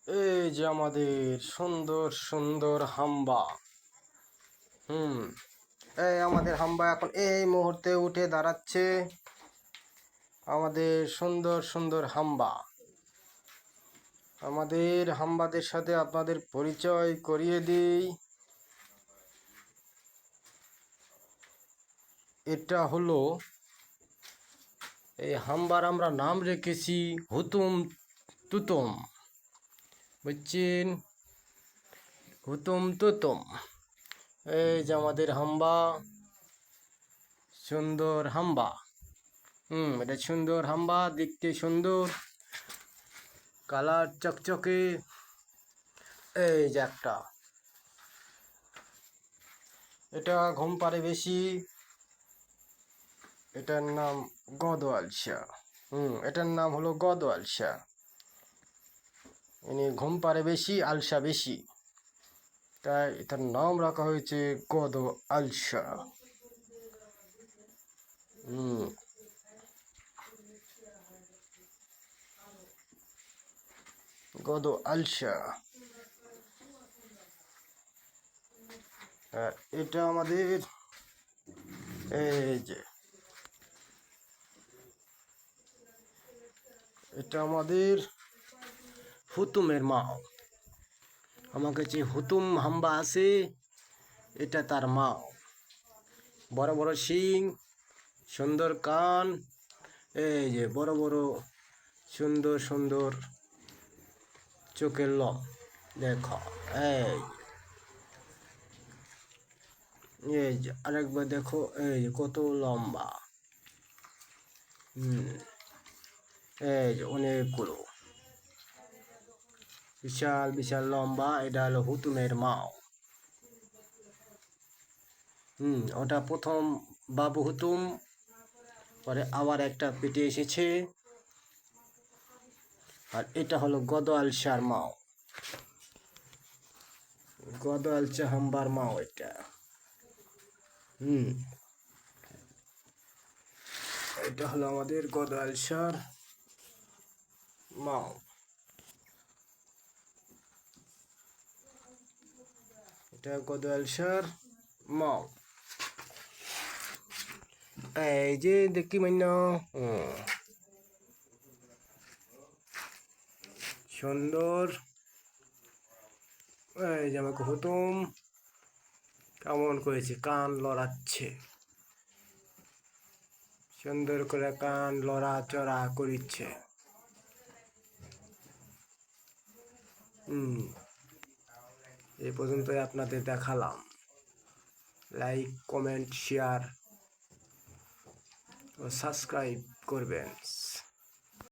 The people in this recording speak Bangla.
এই যে আমাদের সুন্দর সুন্দর হাম্বা। এই আমাদের হাম্বা এখন এই মুহূর্তে উঠে দাঁড়াচ্ছে। আমাদের সুন্দর সুন্দর হাম্বা। আমাদের হাম্বাদের সাথে আপনাদের পরিচয় করিয়ে দিই। এটা হলো, এই হাম্বার আমরা নাম রেখেছি হুতুম তুতুম। বুঝছেন? হুতুম তুতুম। এই যে আমাদের হাম্বা, সুন্দর হাম্বা। এটা সুন্দর হাম্বা, দেখতে সুন্দর, কালার চকচকে। এই যে একটা, এটা ঘুম পাড়ে বেশি। এটার নাম গদওয়ালশা। এটার নাম হলো গদওয়ালশা। ইনি ঘুম পাড়ে বেশি, আলসা বেশি, তাই এটার নাম রাখা হয়েছে গদওয়ালশা। গদওয়ালশা। এটা আমাদের, এই যে এটা আমাদের হুতুমের মা। আমাকে যে হুতুম হাম্বা আছে, এটা তার মা। বড় বড় শিং, সুন্দর কান, এই যে বড় বড় সুন্দর সুন্দর চোখের লম। দেখো, এই যে আরেকবার দেখো, এই যে কত লম্বা। এই যে অনেকগুলো, বিশাল বিশাল লম্বা। এটা হলো হুতুমের মাও। ওটা প্রথম বাবু হুতুম, পরে আবার একটা পেটে এসেছে। আর এটা হলো গদওয়ালশার মাও, গদওয়ালশা হাম্বার মাও এটা। এটা হলো আমাদের গদওয়ালশার মাও। এটা গদওয়ালশার মাও। এই যে দেখি মান্য, সুন্দর। এই যে আমাকে হুতুম কেমন করেছে, কান লড়াচ্ছে, সুন্দর করে কান লড়াচড়া করিচ্ছে। এই পর্যন্তই আপনাদের দেখালাম। লাইক, কমেন্ট, শেয়ার ও সাবস্ক্রাইব করবেন।